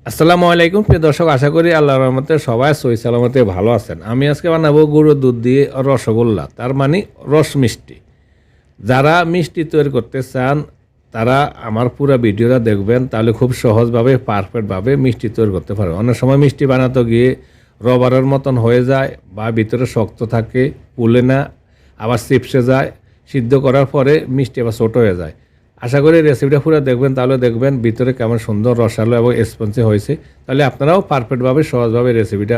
আসসালামু আলাইকুম প্রিয় দর্শক, আশা করি আল্লাহর রহমতে সবাই সহি সালামতে ভালো আছেন। আমি আজকে বানাবো গুঁড়ো দুধ দিয়ে রসগোল্লা, তার মানে রস মিষ্টি। যারা মিষ্টি তৈরি করতে চান তারা আমার পুরো ভিডিওটা দেখবেন, তাহলে খুব সহজভাবে পারফেক্টভাবে মিষ্টি তৈরি করতে পারবেন। অনেক সময় মিষ্টি বানাতে গিয়ে রবারের মতন হয়ে যায় বা ভিতরে শক্ত থাকে, ফুলে না, আবার চিপসে যায়। সিদ্ধ করার পরে মিষ্টি আবার ছোটো হয়ে যায়। আশা করি রেসিপিটা পুরো দেখবেন, তাহলে দেখবেন ভিতরে কেমন সুন্দর রসালো এবং স্পঞ্জি হয়েছে। তাহলে আপনারাও পারফেক্টভাবে সহজভাবে রেসিপিটা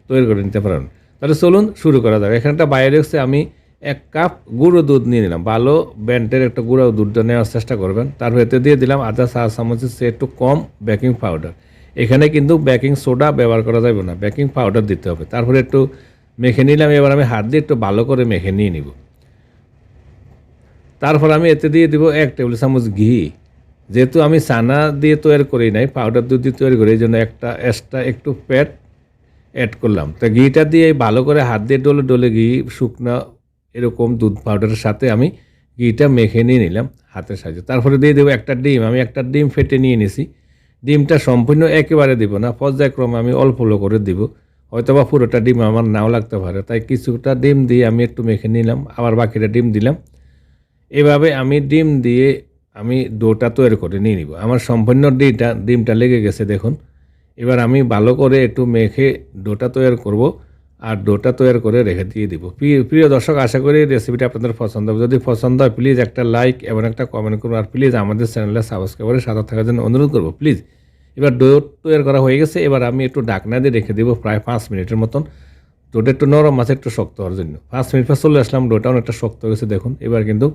তৈরি করে নিতে পারেন। তাহলে চলুন শুরু করা যাবে। এখানটা বাইরে হচ্ছে আমি 1 কাপ গুঁড়ো দুধ নিয়ে নিলাম। ভালো ব্র্যান্ডের একটা গুঁড়ো দুধটা নেওয়ার চেষ্টা করবেন। তার ভেতরে দিয়ে দিলাম আধা চা চামচের চেয়ে একটু কম বেকিং পাউডার। এখানে কিন্তু বেকিং সোডা ব্যবহার করা যাবে না, বেকিং পাউডার দিতে হবে। তারপরে একটু মেখে নিলাম। এবার আমি হাত দিয়ে একটু ভালো করে মেখে নিয়ে নিব। তারপর আমি এতে দিয়ে দিব 1 টেবিল চামচ ঘি। যেহেতু আমি চানা দিয়ে তৈরি করি নাই, পাউডার দুধ দিয়ে তৈরি করি, এই জন্য একটা এক্সট্রা একটু ফ্যাট অ্যাড করলাম। তো ঘিটা দিয়ে ভালো করে হাত দিয়ে ডলে ডলে ঘি শুকনো এরকম দুধ পাউডারের সাথে আমি ঘিটা মেখে নিয়ে নিলাম হাতের সাহায্যে। তারপরে দিয়ে দেবো একটা ডিম। আমি একটা ডিম ফেটে নিয়ে নিছি। ডিমটা সম্পূর্ণ একেবারে দিব না, পর্যায়ক্রমে আমি অল্প অল্প করে দিব। হয়তো বা পুরোটা ডিম আমার নাও লাগতে পারে, তাই কিছুটা ডিম দিয়ে আমি একটু মেখে নিলাম, আবার বাকিটা ডিম দিলাম। এভাবে আমি ডিম দিয়ে আমি ডোটা তৈরি করে নিয়ে নিব। আমার সম্পূর্ণ ডিমটা লেগে গেছে দেখুন। এবার আমি ভালো করে একটু মেখে ডোটা তৈরি করব, আর ডোটা তৈরি করে রেখে দিয়ে দিব। প্রিয় দর্শক, আশা করি রেসিপিটা আপনাদের পছন্দ হবে। যদি পছন্দ হয় প্লিজ একটা লাইক এবং একটা কমেন্ট করুন, আর প্লিজ আমাদের চ্যানেলে সাবস্ক্রাইব করে সাথে থাকার জন্য অনুরোধ করবো প্লিজ। এবার ডো তৈরি করা হয়ে গেছে। এবার আমি একটু ঢাকনা দিয়ে রেখে দেবো প্রায় 5 মিনিটের মতন। ডোটা একটু নরম আছে, একটু শক্ত হওয়ার জন্য। 5 মিনিট পর চলে আসলাম, ডোটা অনেকটা শক্ত হয়ে গেছে দেখুন। এবার কিন্তু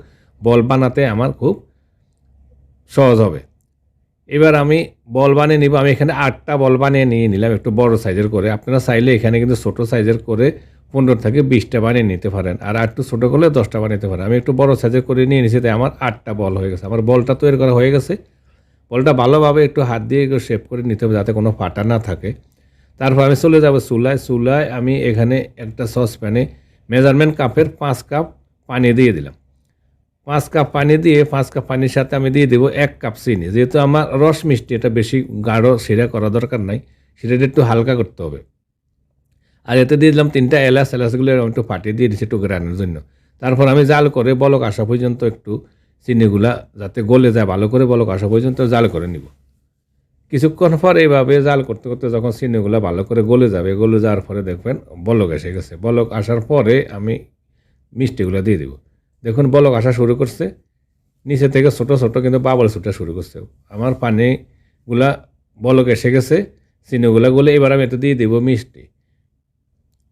বল বানাতে আমার খুব সহজ হবে। এবার আমি বল বানিয়ে নিব। আমি এখানে 8টা বল বানিয়ে নিয়ে নিলাম, একটু বড় সাইজের করে। আপনারা চাইলে এখানে কিন্তু ছোটো সাইজের করে 15 থেকে 20টা বানিয়ে নিতে পারেন, আর একটু ছোটো করলে 10টা বানিয়ে নিতে পারেন। আমি একটু বড় সাইজের করে নিয়ে নিয়েছি, তাই আমার 8টা বল হয়ে গেছে। আমার বলটা তৈরি করা হয়ে গেছে। বলটা ভালোভাবে একটু হাত দিয়ে একটু শেপ করে নিতে হবে, যাতে কোনো ফাটা না থাকে। তারপর আমি চলে যাব চুলায় আমি এখানে একটা সসপ্যানে মেজারমেন্ট কাপের 5 কাপ পানি দিয়ে দিলাম। 5 কাপ পানি দিয়ে 5 কাপ পানির সাথে আমি দিয়ে দেবো 1 কাপ চিনি। যেহেতু আমার রস মিষ্টি, এটা বেশি গাঢ় শিরা করা দরকার নাই, সেটা একটু হালকা করতে হবে। আর এতে দিয়ে দিলাম 3টা এলাচ। এলাচগুলো আমি একটু ফাটিয়ে দিয়ে দিচ্ছি একটু গ্রানের জন্য। তারপর আমি জাল করে বলক আসা পর্যন্ত একটু চিনিগুলা যাতে গলে যায়, ভালো করে বলক আসা পর্যন্ত জাল করে নিব। কিছুক্ষণ পর এইভাবে জাল করতে করতে যখন চিনিগুলো ভালো করে গলে যাবে, গলে যাওয়ার পরে দেখবেন বলক এসে গেছে। বলক আসার পরে আমি মিষ্টিগুলো দিয়ে দেবো। দেখুন বলক আসা শুরু করছে, নিচে থেকে ছোটো ছোটো কিন্তু বাবল ছুটা শুরু করছে। আমার পানিগুলা বলক এসে গেছে, চিনিগুলা গলে। এবার আমি এতে দিয়ে দেবো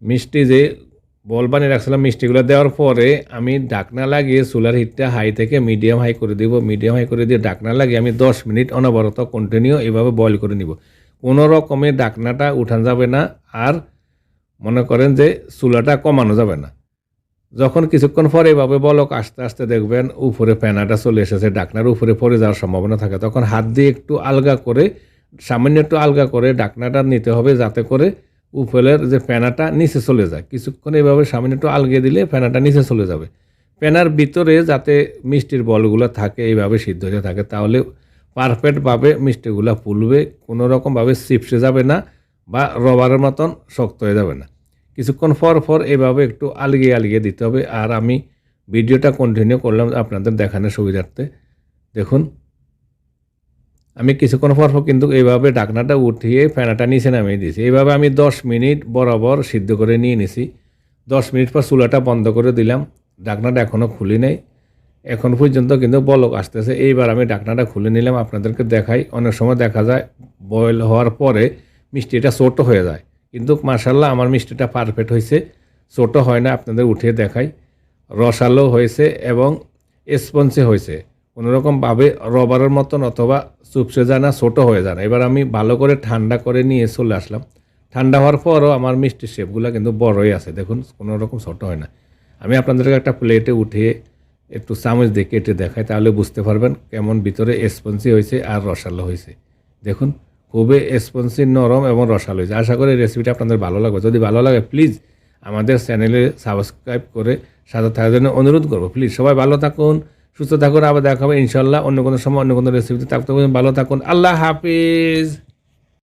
মিষ্টি যে বল বানিয়ে রাখছিলাম, মিষ্টিগুলো দেওয়ার পরে আমি ঢাকনা লাগিয়ে চুলার হিটটা হাই থেকে মিডিয়াম হাই করে দিব। মিডিয়াম হাই করে দিয়ে ঢাকনা লাগিয়ে আমি 10 মিনিট অনবরত কন্টিনিউ এভাবে বয়েল করে নিব। কোনো রকমের ঢাকনাটা উঠানো যাবে না, আর মনে করেন যে চুলাটা কমানো যাবে না। যখন কিছুক্ষণ পরে এভাবে বলক আস্তে আস্তে দেখবেন উপরে ফেনাটা চলে এসেছে, ঢাকনার উপরে পড়ে যাওয়ার সম্ভাবনা থাকে, তখন হাত দিয়ে একটু আলগা করে, সামান্য একটু আলগা করে ঢাকনাটা নিতে হবে, যাতে করে উপরের যে ফেনাটা নিচে চলে যায়। কিছুক্ষণ এভাবে সামান্য একটু আলগে দিলে ফেনাটা নিচে চলে যাবে। ফেনার ভিতরে যাতে মিষ্টির বলগুলো থাকে, এইভাবে সিদ্ধ হয়ে থাকে, তাহলে পারফেক্টভাবে মিষ্টিগুলো ফুলবে, কোনো রকমভাবে চিপসে যাবে না বা রবারের মতন শক্ত হয়ে যাবে না। কিছুক্ষণ পর এভাবে একটু আলগিয়ে দিতে হবে। আর আমি ভিডিওটা কন্টিনিউ করলাম আপনাদের দেখানোর সুবিধার্থে। দেখুন আমি কিছুক্ষণ পর কিন্তু এইভাবে ঢাকনাটা উঠিয়ে ফেনাটা নিচে নামিয়ে দিয়েছি। এইভাবে আমি 10 মিনিট বরাবর সিদ্ধ করে নিয়ে নিছি। 10 মিনিট পর চুলাটা বন্ধ করে দিলাম। ঢাকনাটা এখনও খুলি নাই, এখন পর্যন্ত কিন্তু বলক আসতেছে। এইবার আমি ঢাকনাটা খুলে নিলাম, আপনাদেরকে দেখাই। অনেক সময় দেখা যায় বয়েল হওয়ার পরে মিষ্টিটা ছোটো হয়ে যায়, কিন্তু মাশাআল্লাহ আমার মিষ্টিটা পারফেক্ট হয়েছে, ছোটো হয় না। আপনাদের উঠিয়ে দেখাই, রসালো হয়েছে এবং স্পঞ্জি হয়েছে, কোনোরকমভাবে রবারের মতন অথবা চুপসে যায় না, ছোটো হয়ে যায় না। এবার আমি ভালো করে ঠান্ডা করে নিয়ে চলে আসলাম। ঠান্ডা হওয়ার পরও আমার মিষ্টির শেপগুলো কিন্তু বড়ই আছে, দেখুন কোনো রকম ছোটো হয় না। আমি আপনাদেরকে একটা প্লেটে উঠিয়ে একটু চামচ দিয়ে কেটে দেখাই, তাহলে বুঝতে পারবেন কেমন ভিতরে স্পঞ্জি হয়েছে আর রসালো হয়েছে। দেখুন খুবই স্পঞ্জি, নরম এবং রসালো হয়েছে। আশা করি রেসিপিটা আপনাদের ভালো লাগবে। যদি ভালো লাগে প্লিজ আমাদের চ্যানেলে সাবস্ক্রাইব করে সাথে থাকার জন্য অনুরোধ করবো। প্লিজ সবাই ভালো থাকুন, সুস্থ থাকুন। আবার দেখা হবে ইনশাল্লাহ অন্য কোনো সময় অন্য কোনো রেসিপিতে। থাকতে ভালো থাকুন। আল্লাহ হাফিজ।